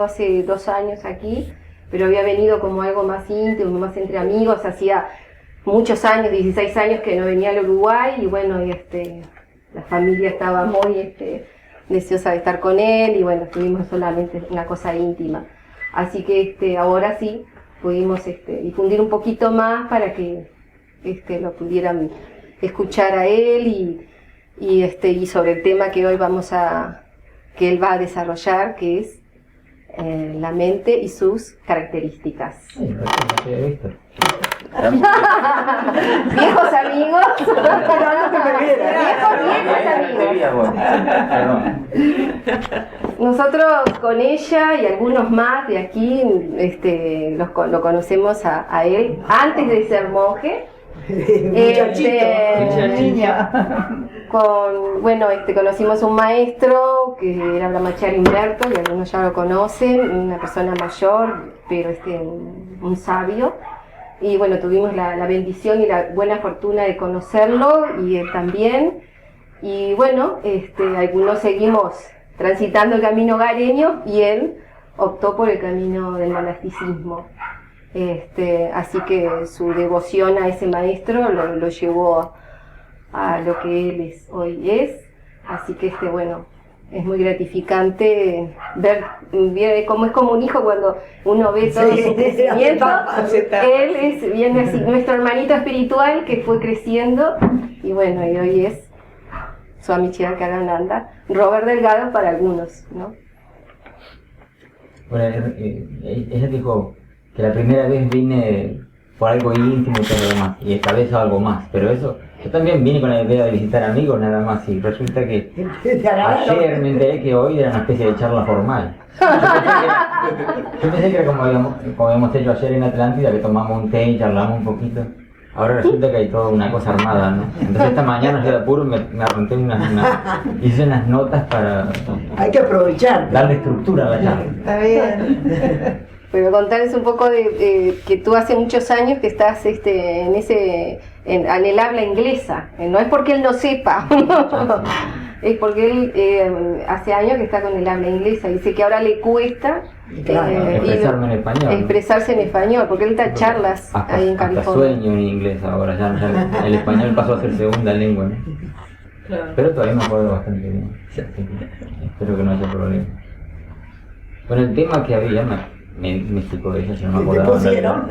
hace 2 años aquí, pero había venido como algo más íntimo, más entre amigos. Hacía muchos años, 16 años que no venía al Uruguay, y bueno, la familia estaba muy deseosa de estar con él, y bueno, tuvimos solamente una cosa íntima. Así que ahora sí pudimos difundir un poquito más para que lo pudieran escuchar a él, y sobre el tema que hoy que él va a desarrollar, que es la mente y sus características. Sí, no te he visto. Viejos amigos. Viejos amigos. Nosotros con ella y algunos más de aquí lo conocemos a él antes de ser monje. Conocimos un maestro que era Brahmachari Humberto, y algunos ya lo conocen, una persona mayor, pero un sabio. Y bueno, tuvimos la bendición y la buena fortuna de conocerlo, y él también. Y bueno, algunos seguimos transitando el camino hogareño, y él optó por el camino del monasticismo. Así que su devoción a ese maestro lo llevó a lo que él hoy es. Así que es muy gratificante ver cómo es como un hijo cuando uno ve todo su crecimiento. Él viene así, nuestro hermanito espiritual que fue creciendo, y bueno, y hoy es Swami Chidankarana, Robert Delgado para algunos, ¿no? Bueno, ella dijo que la primera vez vine por algo íntimo y todo lo demás, y esta vez algo más, pero eso, yo también vine con la idea de visitar amigos nada más, y resulta que ayer me enteré que hoy era una especie de charla formal. Yo pensé que era como habíamos hecho ayer en Atlántida, que tomamos un té y charlamos un poquito. Ahora resulta que hay toda una cosa armada, ¿no? Entonces esta mañana yo de apuro me arranqué hice unas notas para... Hay que aprovechar. Darle estructura a la charla. Está bien. Pero contarles un poco de que tú hace muchos años que estás en el habla inglesa. No es porque él no sepa, es porque él hace años que está con el habla inglesa. Dice que ahora le cuesta expresarse en español, porque él da charlas ahí en California. Hasta sueño en inglés ahora, ya el español pasó a ser segunda lengua, ¿no? Claro. Pero todavía me acuerdo bastante bien. Espero que no haya problema. Bueno, el tema que había me explicó ella, si no me acordaba.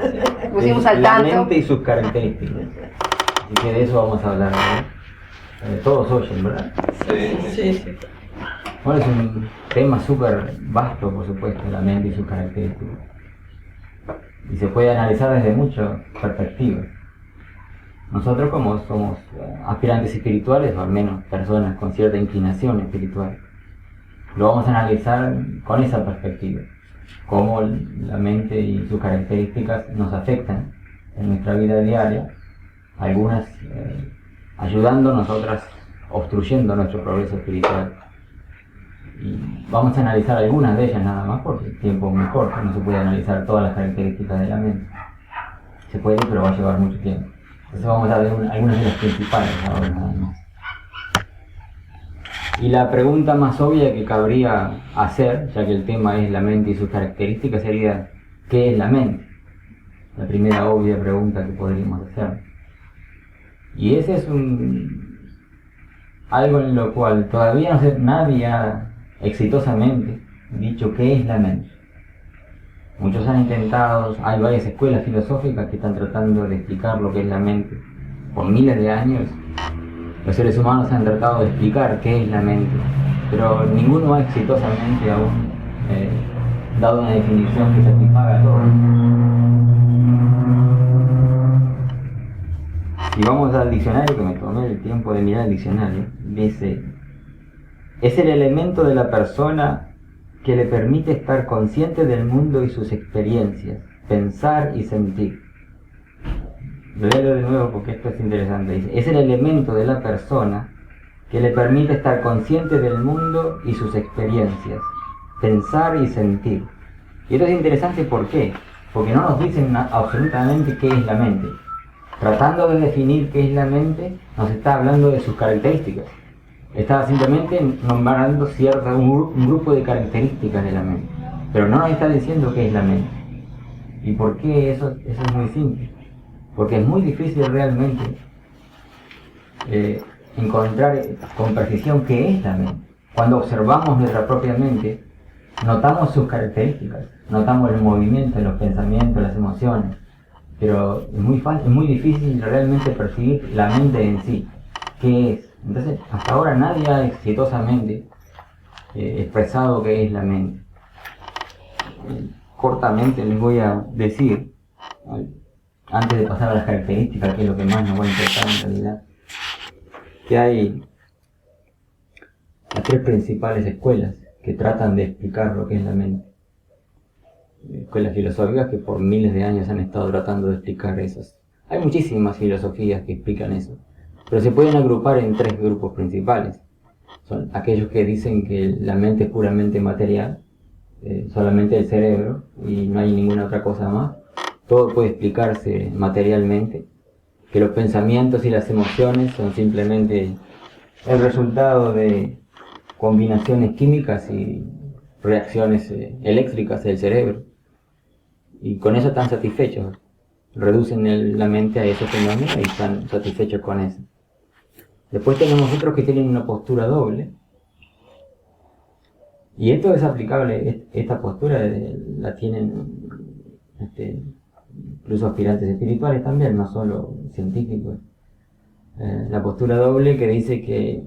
Pusimos al tanto. La mente y sus características. Así que de eso vamos a hablar, ¿no? Todos oyen, ¿verdad? Sí. Bueno, es un tema súper vasto, por supuesto, la mente y sus características. Y se puede analizar desde muchas perspectivas. Nosotros, como somos aspirantes espirituales, o al menos personas con cierta inclinación espiritual, lo vamos a analizar con esa perspectiva. Cómo la mente y sus características nos afectan en nuestra vida diaria, algunas ayudándonos, otras obstruyendo nuestro progreso espiritual. Y vamos a analizar algunas de ellas nada más, porque el tiempo es muy corto, no se puede analizar todas las características de la mente. Se puede, pero va a llevar mucho tiempo. Entonces vamos a ver algunas de las principales ahora nada más. Y la pregunta más obvia que cabría hacer, ya que el tema es la mente y sus características, sería ¿qué es la mente? La primera obvia pregunta que podríamos hacer. Y ese es algo en lo cual todavía nadie ha exitosamente dicho qué es la mente. Muchos han intentado, hay varias escuelas filosóficas que están tratando de explicar lo que es la mente. Por miles de años los seres humanos han tratado de explicar qué es la mente, pero ninguno ha exitosamente aún dado una definición que satisfaga a todos. Si vamos al diccionario, que me tomé el tiempo de mirar el diccionario, dice: es el elemento de la persona que le permite estar consciente del mundo y sus experiencias, pensar y sentir. Lo leo de nuevo porque esto es interesante. Dice: es el elemento de la persona que le permite estar consciente del mundo y sus experiencias, pensar y sentir. Y esto es interesante, ¿por qué? Porque no nos dicen absolutamente qué es la mente. Tratando de definir qué es la mente, nos está hablando de sus características. Está simplemente nombrando un grupo de características de la mente. pero no nos está diciendo qué es la mente. ¿Y por qué? Eso es muy simple. Porque es muy difícil realmente encontrar con precisión qué es la mente. Cuando observamos nuestra propia mente, notamos sus características, notamos el movimiento, los pensamientos, las emociones, pero es muy difícil realmente percibir la mente en sí, qué es. Entonces, hasta ahora nadie ha exitosamente expresado qué es la mente. Cortamente les voy a decir, antes de pasar a las características, que es lo que más nos va a interesar en realidad, que hay las tres principales escuelas que tratan de explicar lo que es la mente. Escuelas filosóficas que por miles de años han estado tratando de explicar esas. Hay muchísimas filosofías que explican eso, pero se pueden agrupar en tres grupos principales. Son aquellos que dicen que la mente es puramente material, solamente el cerebro y no hay ninguna otra cosa más. Todo puede explicarse materialmente, que los pensamientos y las emociones son simplemente el resultado de combinaciones químicas y reacciones eléctricas del cerebro, y con eso están satisfechos, reducen la mente a ese fenómeno y están satisfechos con eso. Después tenemos otros que tienen una postura doble, y esto es aplicable, esta postura la tienen incluso aspirantes espirituales también, no solo científicos. La postura doble que dice que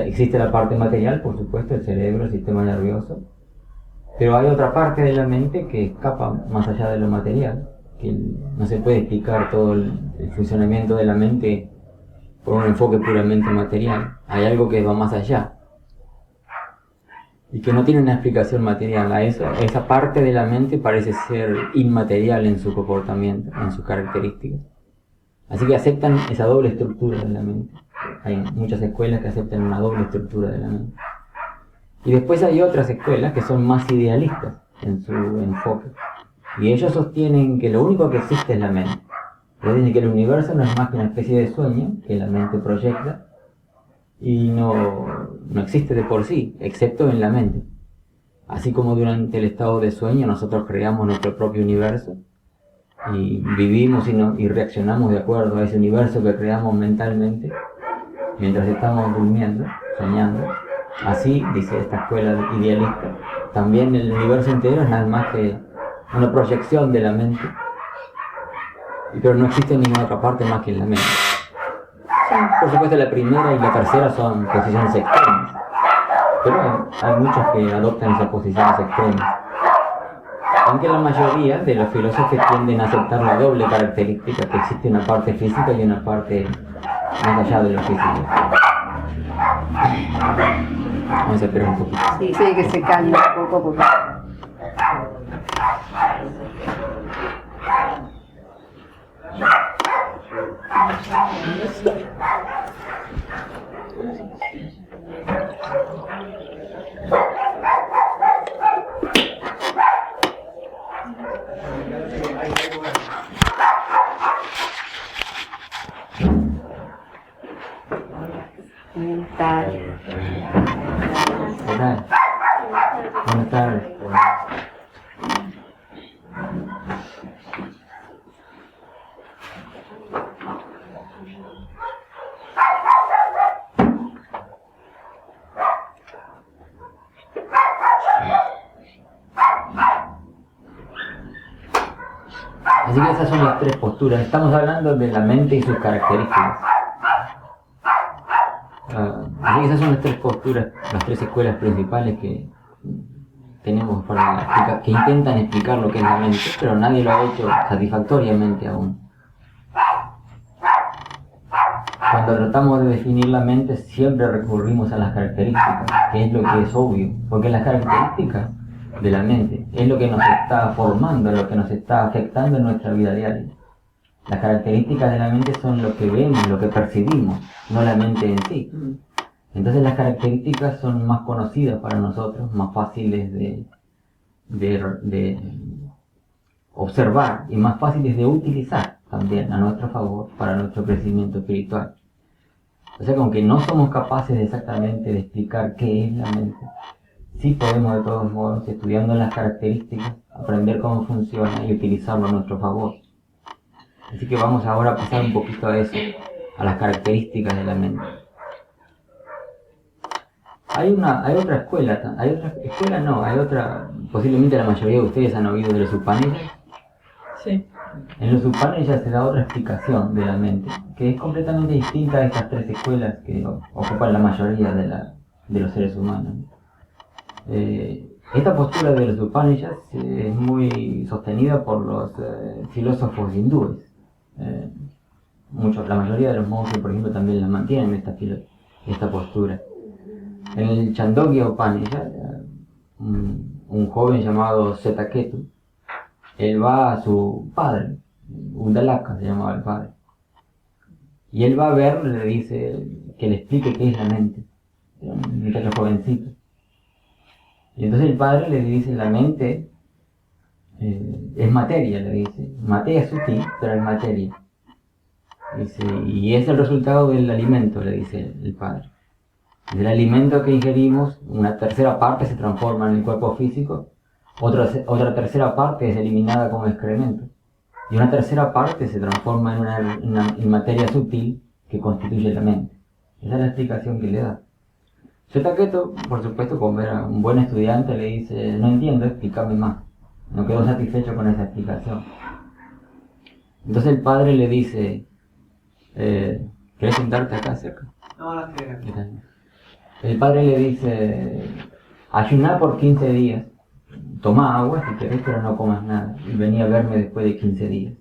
existe la parte material, por supuesto, el cerebro, el sistema nervioso, pero hay otra parte de la mente que escapa más allá de lo material, que no se puede explicar todo el funcionamiento de la mente por un enfoque puramente material. Hay algo que va más allá y que no tiene una explicación material. Esa parte de la mente parece ser inmaterial en su comportamiento, en sus características. Así que aceptan esa doble estructura de la mente. Hay muchas escuelas que aceptan una doble estructura de la mente. Y después hay otras escuelas que son más idealistas en su enfoque. Y ellos sostienen que lo único que existe es la mente. Ellos dicen que el universo no es más que una especie de sueño que la mente proyecta y no existe de por sí, excepto en la mente. Así como durante el estado de sueño nosotros creamos nuestro propio universo y vivimos y reaccionamos de acuerdo a ese universo que creamos mentalmente mientras estamos durmiendo, soñando. Así, dice esta escuela idealista, también el universo entero es nada más que una proyección de la mente, pero no existe ninguna otra parte más que en la mente. Por supuesto, la primera y la tercera son posiciones extremas, pero hay muchos que adoptan esas posiciones extremas. Aunque la mayoría de los filósofos tienden a aceptar la doble característica, que existe una parte física y una parte más allá de lo físico. Vamos a esperar un poquito. Sí, que se calme un poco porque... Buenas tardes. Buenas tardes. Así que esas son las tres posturas. Estamos hablando de la mente y sus características. Así que esas son las tres posturas, las tres escuelas principales que tenemos para explicar, que intentan explicar lo que es la mente, pero nadie lo ha hecho satisfactoriamente aún. Cuando tratamos de definir la mente siempre recurrimos a las características, que es lo que es obvio, porque las características de la mente es lo que nos está formando, lo que nos está afectando en nuestra vida diaria. Las características de la mente son lo que vemos, lo que percibimos, no la mente en sí. Entonces las características son más conocidas para nosotros, más fáciles de observar y más fáciles de utilizar también a nuestro favor para nuestro crecimiento espiritual. O sea, que aunque no somos capaces exactamente de explicar qué es la mente, sí podemos de todos modos, estudiando las características, aprender cómo funciona y utilizarlo a nuestro favor. Así que vamos ahora a pasar un poquito a eso, a las características de la mente. Hay otra escuela, posiblemente la mayoría de ustedes han oído de los Upanishads. Sí. En los Upanishads se da otra explicación de la mente, que es completamente distinta a estas tres escuelas que ocupan la mayoría de los seres humanos. Esta postura de los Upanishads es muy sostenida por los filósofos hindúes. La mayoría de los monjes, por ejemplo, también la mantienen esta postura. En el Chandogya Upanishad, un joven llamado Setaketu, él va a su padre, Undalaka se llamaba el padre, y él va a verlo y le dice que le explique qué es la mente. Era un muchacho jovencito. Y entonces el padre le dice, la mente es materia, le dice. Materia es sutil, pero es materia. Dice, y es el resultado del alimento, le dice el padre. Del alimento que ingerimos, una tercera parte se transforma en el cuerpo físico, otra tercera parte es eliminada como excremento, y una tercera parte se transforma en materia sutil que constituye la mente. Esa es la explicación que le da. Setaketu, por supuesto, como era un buen estudiante, le dice, no entiendo, explícame más. No quedó satisfecho con esa explicación. Entonces el padre le dice, ¿querés sentarte acá cerca? No quiero. El padre le dice, ayuná por 15 días, toma agua si querés, pero no comas nada, y vení a verme después de 15 días.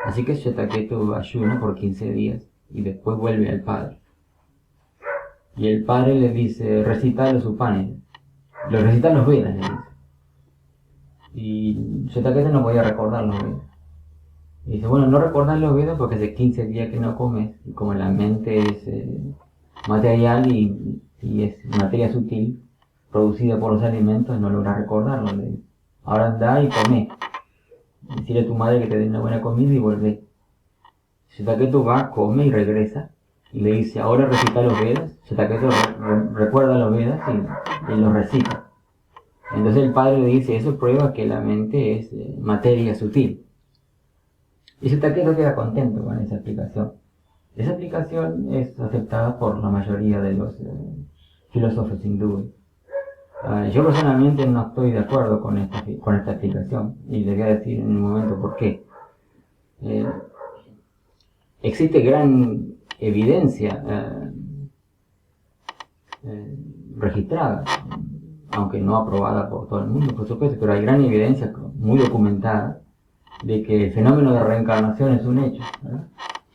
Así que Setaketu ayuna por 15 días, y después vuelve al padre. Y el padre le dice, recita los Upanishads, recita los Vedas, le dice. Y Setaketu no podía recordar los Vedas. Y dice, bueno, no recordás los Vedas porque hace 15 días que no comes, y como la mente es material y es materia sutil, producida por los alimentos, no logras recordarlo. Le dice, ahora anda y come. Decirle a tu madre que te dé una buena comida y volvé. Setaketu va, come y regresa. Y le dice, ahora recita los Vedas. Setaketu recuerda los Vedas y los recita. Entonces el padre le dice, eso prueba que la mente es materia sutil. Y Setaketu queda contento con esa explicación. Esa explicación es aceptada por la mayoría de los filósofos hindúes. Yo personalmente no estoy de acuerdo con esta explicación, y les voy a decir en un momento por qué. Existe gran evidencia registrada, aunque no aprobada por todo el mundo, por supuesto, pero hay gran evidencia muy documentada de que el fenómeno de reencarnación es un hecho, ¿verdad?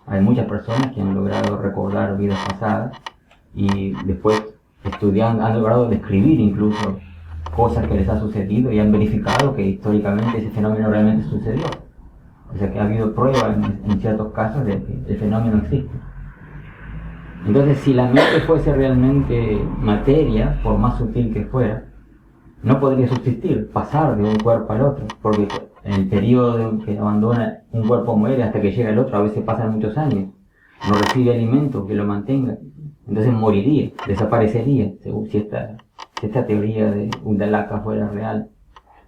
Hay muchas personas que han logrado recordar vidas pasadas y después estudiando, han logrado describir incluso cosas que les ha sucedido y han verificado que históricamente ese fenómeno realmente sucedió. O sea que ha habido pruebas en ciertos casos de que el fenómeno existe. Entonces, si la mente fuese realmente materia, por más sutil que fuera, no podría subsistir, pasar de un cuerpo al otro, porque en el periodo que abandona un cuerpo muere hasta que llega el otro, a veces pasan muchos años, no recibe alimento que lo mantenga, entonces moriría, desaparecería, según si esta teoría de Undalaka fuera real.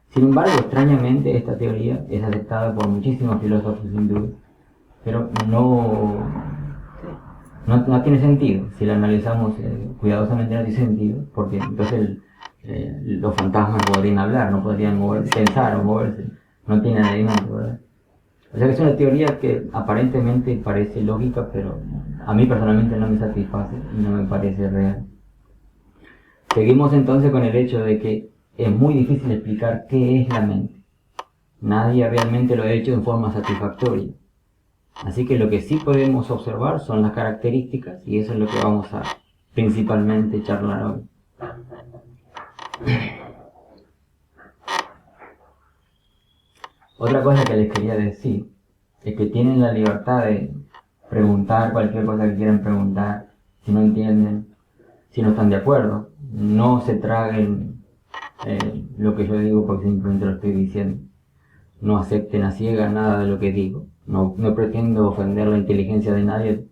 Sin embargo, extrañamente, esta teoría es aceptada por muchísimos filósofos hindúes, pero no tiene sentido. Si la analizamos cuidadosamente, no tiene sentido, porque entonces los fantasmas podrían hablar, no podrían pensar o moverse, no tienen alimento, ¿verdad? O sea que es una teoría que aparentemente parece lógica, pero a mí personalmente no me satisface y no me parece real. Seguimos entonces con el hecho de que es muy difícil explicar qué es la mente. Nadie realmente lo ha hecho en forma satisfactoria. Así que lo que sí podemos observar son las características, y eso es lo que vamos a principalmente charlar hoy. Otra cosa que les quería decir es que tienen la libertad de preguntar cualquier cosa que quieran preguntar, si no entienden, si no están de acuerdo. No se traguen lo que yo digo porque simplemente lo estoy diciendo. No acepten a ciegas nada de lo que digo. No pretendo ofender la inteligencia de nadie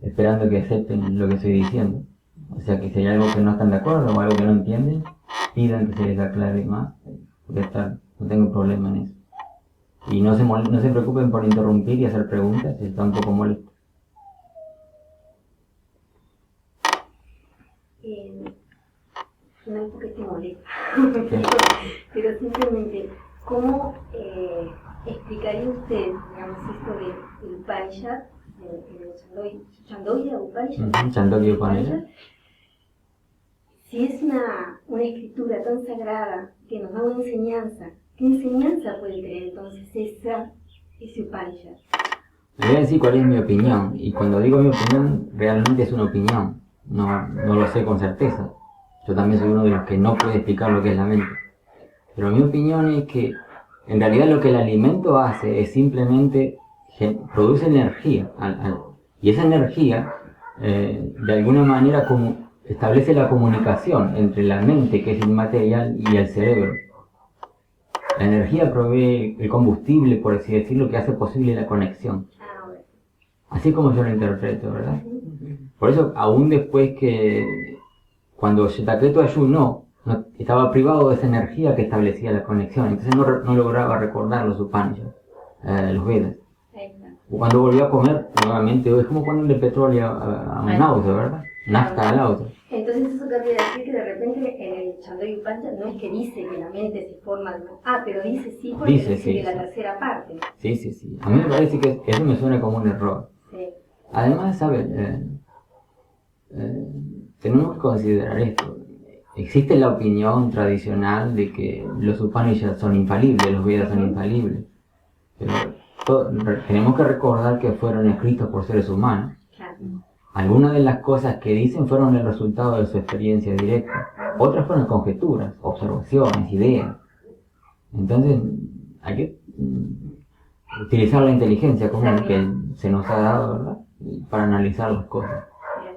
esperando que acepten lo que estoy diciendo. O sea que si hay algo que no están de acuerdo o algo que no entienden, pidan que se les aclare más. Ya está, no tengo problema en eso. Y no se preocupen por interrumpir y hacer preguntas si está un poco molesto. No es porque te molesta, pero simplemente, ¿cómo explicaría usted, digamos, esto del Upanishad, el Chandogya Upanishad? Chandogya Upanishad. Si es una escritura tan sagrada que nos da una enseñanza, ¿qué enseñanza puede tener entonces ese Upanishad? Le voy a decir cuál es mi opinión, y cuando digo mi opinión, realmente es una opinión, no lo sé con certeza. Yo también soy uno de los que no puede explicar lo que es la mente. Pero mi opinión es que en realidad lo que el alimento hace es simplemente produce energía. Y esa energía, de alguna manera, establece la comunicación entre la mente, que es inmaterial, y el cerebro. La energía provee el combustible, por así decirlo, que hace posible la conexión. Así como yo lo interpreto, ¿verdad? Por eso, aún después que cuando Shetaketu ayunó, estaba privado de esa energía que establecía la conexión, entonces no lograba recordar los Upanishads, los Vedas. Cuando volvió a comer, nuevamente, es como ponerle petróleo a un auto, ¿verdad? Nafta al auto. Entonces eso querría decir que de repente en el Chandogya Upanishad no es que dice que la mente se forma de... pero dice sí porque dice sí, la tercera parte. Sí. A mí me parece que eso me suena como un error. Sí. Además, ¿saben? Tenemos que considerar esto. Existe la opinión tradicional de que los Upanishads son infalibles, los Vedas son infalibles. Pero tenemos que recordar que fueron escritos por seres humanos. Claro. Algunas de las cosas que dicen fueron el resultado de su experiencia directa. Otras fueron conjeturas, observaciones, ideas. Entonces, hay que utilizar la inteligencia común que se nos ha dado, ¿verdad? Para analizar las cosas,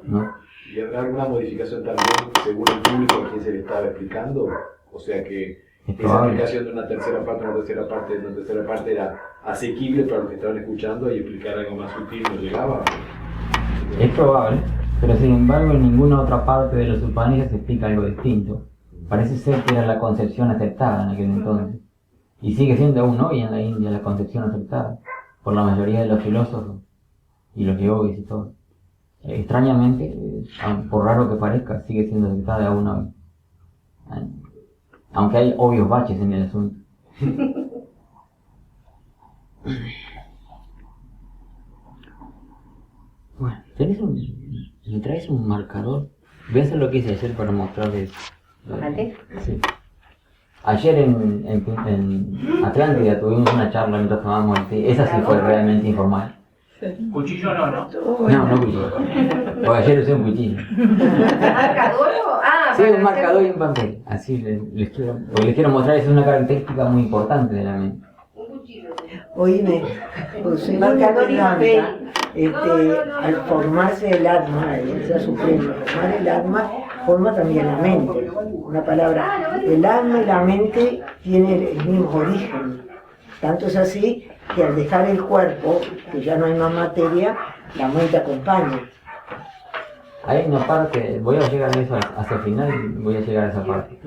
¿no? ¿Y habrá alguna modificación también según el público a quien se le estaba explicando? O sea que esa explicación de una tercera parte era asequible para los que estaban escuchando y explicar algo más sutil no llegaba. Es probable, pero sin embargo en ninguna otra parte de los Upanishads se explica algo distinto. Parece ser que era la concepción aceptada en aquel entonces. Y sigue siendo aún hoy en la India la concepción aceptada por la mayoría de los filósofos y los yogis y todo. Extrañamente, por raro que parezca, sigue siendo aceptada aún hoy. Aunque hay obvios baches en el asunto. Bueno, ¿me traes un marcador? Voy a hacer lo que hice ayer para mostrarles. Sí. Ayer en Atlántida tuvimos una charla mientras tomábamos el té. Esa sí fue realmente informal. Cuchillo no. No cuchillo. Porque ayer usé un cuchillo. ¿Marcador o...? Sí, un marcador y un papel. Así les quiero mostrar, es una característica muy importante de la mente. Oíme, pues el marcador y papel, al formarse el atma, el ser supremo, formar el atma, forma también la mente. Una palabra, el alma y la mente tienen el mismo origen. Tanto es así que al dejar el cuerpo, que ya no hay más materia, la mente acompaña. Hay una parte, voy a llegar a eso hacia el final, voy a llegar a esa parte.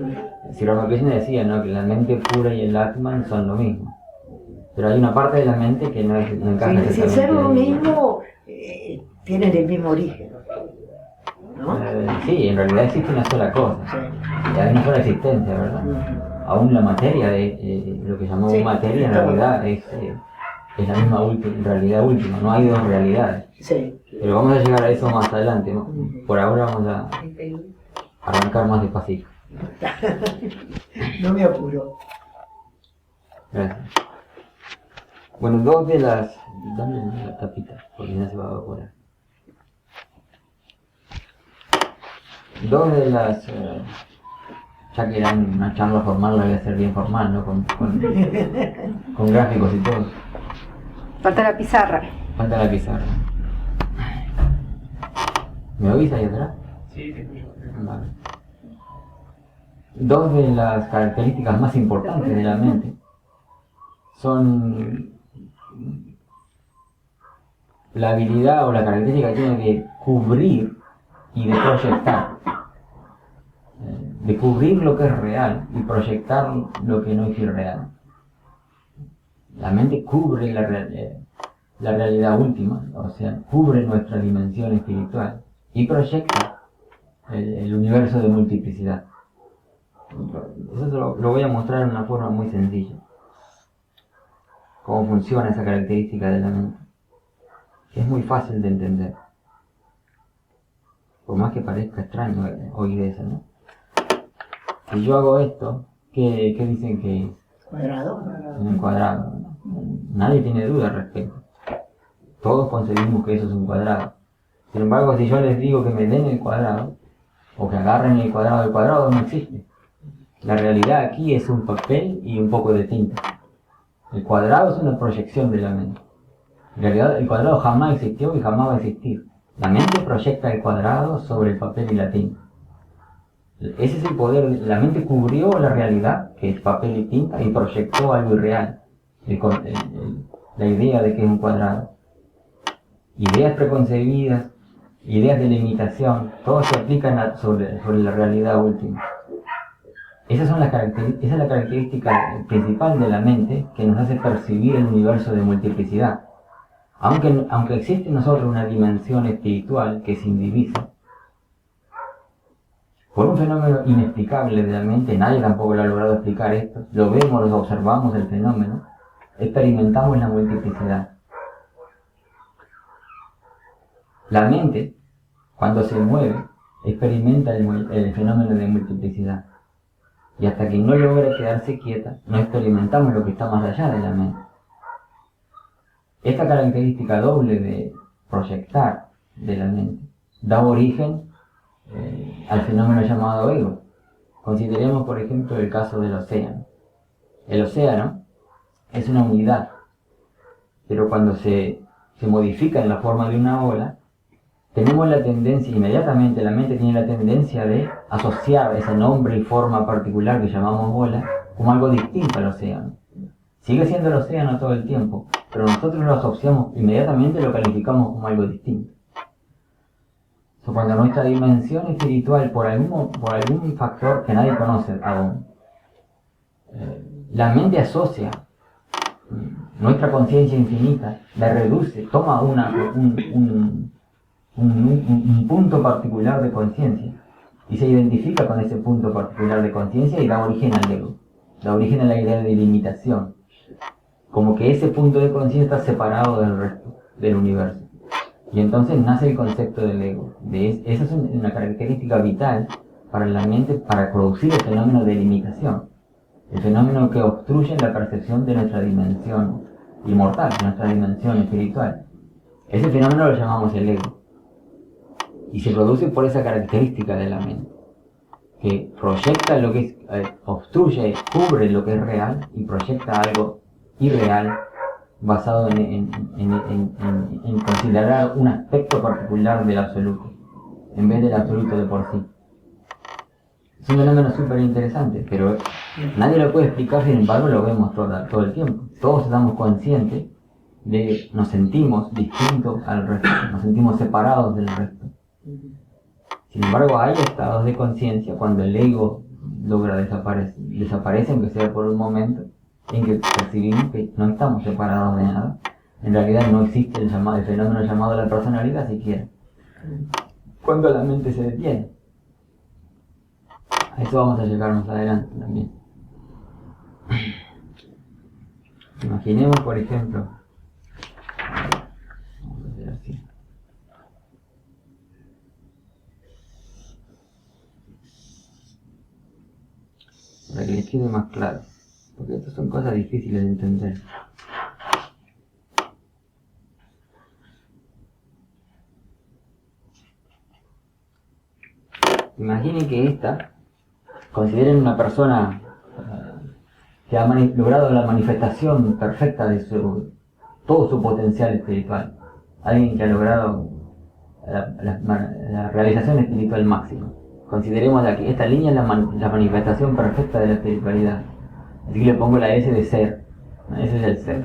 Si Ramakrishna decía, ¿no?, que la mente pura y el Atman son lo mismo. Pero hay una parte de la mente que no encaja. Sin ser lo mismo, tienen el mismo origen, ¿no? Sí, en realidad existe una sola cosa. Y hay una sola existencia, ¿verdad? Aún la materia, lo que llamamos materia, en realidad es la misma realidad última, no hay dos realidades. Sí. Pero vamos a llegar a eso más adelante, ¿no? Por ahora vamos a arrancar más despacito. No me apuro. Gracias. Bueno, dos de las... Dame la tapita, porque no se va a evaporar. Dos de las... ya que era una charla formal, la voy a hacer bien formal, ¿no? Con gráficos y todo. Falta la pizarra. Falta la pizarra. ¿Me oís ahí atrás? Sí, te escucho. Vale. Dos de las características más importantes de la mente son la habilidad o la característica que tiene de cubrir y de proyectar, de cubrir lo que es real y proyectar lo que no es irreal. La mente cubre la realidad última, o sea, cubre nuestra dimensión espiritual y proyecta el universo de multiplicidad. Eso lo voy a mostrar de una forma muy sencilla. Cómo funciona esa característica de la mente. Es muy fácil de entender. Por más que parezca extraño oír eso, ¿no? Si yo hago esto, ¿qué dicen que es? Cuadrado. Un cuadrado, ¿no? Nadie tiene duda al respecto. Todos concebimos que eso es un cuadrado. Sin embargo, si yo les digo que me den el cuadrado, o que agarren el cuadrado no existe. La realidad aquí es un papel y un poco de tinta. El cuadrado es una proyección de la mente. En realidad, el cuadrado jamás existió y jamás va a existir. La mente proyecta el cuadrado sobre el papel y la tinta. Ese es el poder. La mente cubrió la realidad, que es papel y tinta, y proyectó algo irreal. La idea de que es un cuadrado. Ideas preconcebidas, ideas de limitación, todo se aplican sobre la realidad última. Esa es la característica principal de la mente que nos hace percibir el universo de multiplicidad. Aunque existe en nosotros una dimensión espiritual que es indivisa, por un fenómeno inexplicable de la mente, nadie tampoco lo ha logrado explicar esto, lo vemos, lo observamos el fenómeno, experimentamos la multiplicidad. La mente, cuando se mueve, experimenta el fenómeno de multiplicidad. Y hasta que no logra quedarse quieta, no experimentamos lo que está más allá de la mente. Esta característica doble de proyectar de la mente da origen al fenómeno llamado ego. Consideremos, por ejemplo, el caso del océano. El océano es una unidad, pero cuando se modifica en la forma de una ola, tenemos la tendencia, inmediatamente la mente tiene la tendencia de asociar ese nombre y forma particular que llamamos ola como algo distinto al océano. Sigue siendo el océano todo el tiempo, pero nosotros lo asociamos, inmediatamente lo calificamos como algo distinto. Cuando nuestra dimensión espiritual, por algún factor que nadie conoce aún, la mente asocia nuestra conciencia infinita, la reduce, toma un punto particular de conciencia y se identifica con ese punto particular de conciencia y da origen al ego, da origen a la idea de limitación, como que ese punto de conciencia está separado del resto del universo. Y entonces nace el concepto del ego. Esa es una característica vital para la mente para producir el fenómeno de limitación, el fenómeno que obstruye la percepción de nuestra dimensión inmortal, nuestra dimensión espiritual. Ese fenómeno lo llamamos el ego. Y se produce por esa característica de la mente, que proyecta lo que es, obstruye, cubre lo que es real y proyecta algo irreal basado en considerar un aspecto particular del absoluto, en vez del absoluto de por sí. Es un fenómeno súper interesante, pero nadie lo puede explicar, sin embargo lo vemos todo el tiempo. Todos estamos conscientes de que nos sentimos distintos al resto, nos sentimos separados del resto. Sin embargo, hay estados de conciencia cuando el ego logra desaparece, aunque sea por un momento, en que percibimos que no estamos separados de nada. En realidad no existe el fenómeno llamado la personalidad siquiera. Cuando la mente se detiene. A eso vamos a llegar más adelante también. Imaginemos, por ejemplo, vamos a hacer así. Para que les quede más claro, porque estas son cosas difíciles de entender. Imaginen que consideren una persona que ha logrado la manifestación perfecta de todo su potencial espiritual. Alguien que ha logrado la realización espiritual máxima. Consideremos aquí, esta línea es la manifestación perfecta de la espiritualidad. Así que le pongo la S de ser. Ese es el ser.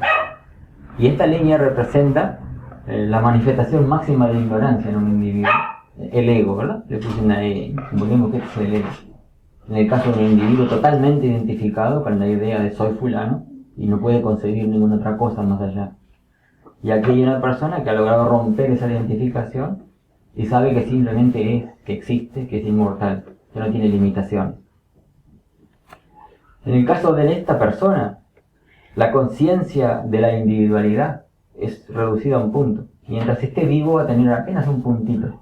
Y esta línea representa la manifestación máxima de ignorancia en un individuo. el ego, ¿verdad? Le puse una E, suponemos que este es el ego. En el caso de un individuo totalmente identificado con la idea de soy fulano y no puede concebir ninguna otra cosa más allá. Y aquí hay una persona que ha logrado romper esa identificación y sabe que simplemente es, que existe, que es inmortal, que no tiene limitaciones. En el caso de esta persona, la conciencia de la individualidad es reducida a un punto. Mientras esté vivo va a tener apenas un puntito.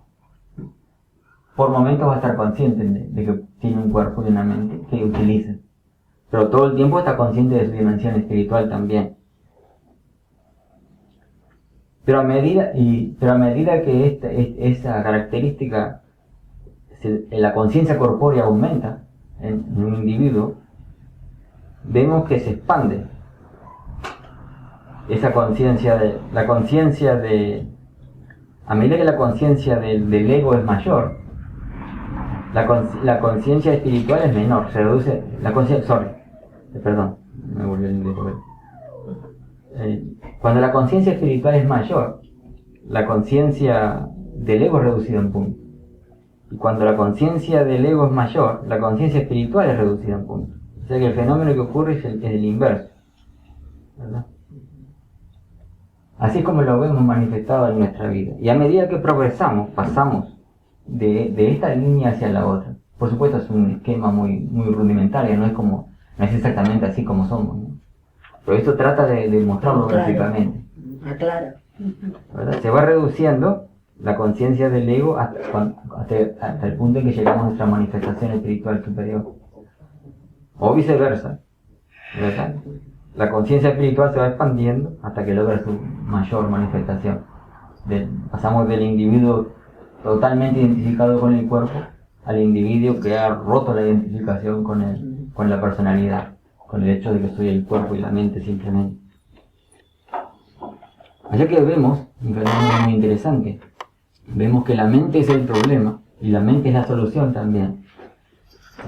Por momentos va a estar consciente de que tiene un cuerpo y una mente que utiliza. Pero todo el tiempo está consciente de su dimensión espiritual también. Pero a medida que esa característica, la conciencia corpórea aumenta en un individuo, vemos que se expande esa conciencia a medida que la conciencia del ego es mayor, la conciencia espiritual es menor, se reduce, me volvió el inglés. Cuando la conciencia espiritual es mayor, la conciencia del ego es reducida en punto. Y cuando la conciencia del ego es mayor, la conciencia espiritual es reducida en punto. O sea que el fenómeno que ocurre es el inverso, ¿verdad? Así es como lo vemos manifestado en nuestra vida. Y a medida que progresamos, pasamos de esta línea hacia la otra. Por supuesto es un esquema muy rudimentario, no es exactamente así como somos, ¿no? Pero esto trata de mostrarlo gráficamente. Aclara. ¿Verdad? Se va reduciendo la conciencia del ego hasta el punto en que llegamos a nuestra manifestación espiritual superior. O viceversa, ¿verdad? La conciencia espiritual se va expandiendo hasta que logra su mayor manifestación. Pasamos del individuo totalmente identificado con el cuerpo al individuo que ha roto la identificación con la personalidad, con el hecho de que soy el cuerpo y la mente simplemente. Allá que vemos un fenómeno muy interesante. Vemos que la mente es el problema y la mente es la solución también.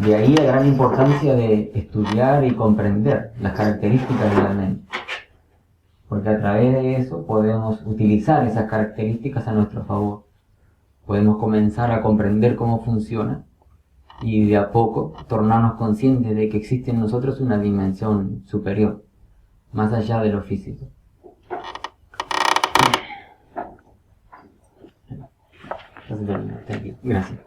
De ahí la gran importancia de estudiar y comprender las características de la mente. Porque a través de eso podemos utilizar esas características a nuestro favor. Podemos comenzar a comprender cómo funciona y de a poco tornarnos conscientes de que existe en nosotros una dimensión superior, más allá de lo físico. Gracias.